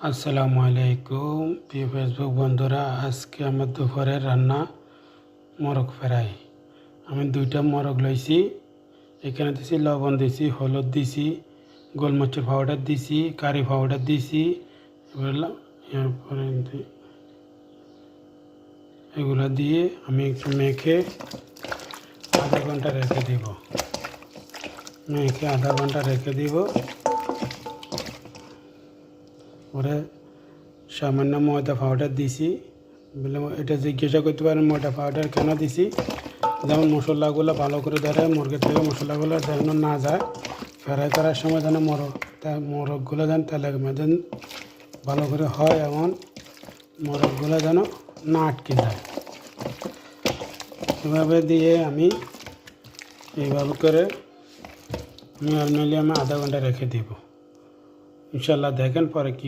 আসসালামু আলাইকুম প্রিয় ফেসবুক বন্ধুরা, আজকে আমার দুপুরের রান্না মোরগ ফ্রাই। আমি 2টা মোরগ লইছি, এখানে দিছি লবণ, দিছি হলুদ, দিছি গোলমরিচের পাউডার, দিছি কারি পাউডার, দিছি এগুলো দিয়ে আমি একটু মেখে আধা ঘন্টা রেখে দিব। পরে সামান্য ময়দা পাউডার দিছি। এটা জিজ্ঞাসা করতে পারেন ময়দা পাউডার কেন দিছি। যেমন মশলাগুলো ভালো করে ধরে, মুরগির থেকে মশলাগুলো যেন না যায়, ফ্রাই করার সময় যেন মোরগগুলো যেন তেলের মধ্যে ভালো করে হয়, এমন মোরগগুলো যেন না আটকে যায়। এভাবে দিয়ে আমি এইভাবে করে নর্মালি আমি আধা ঘন্টা রেখে দিব। ইনশাল্লাহ দেখেন পরে কি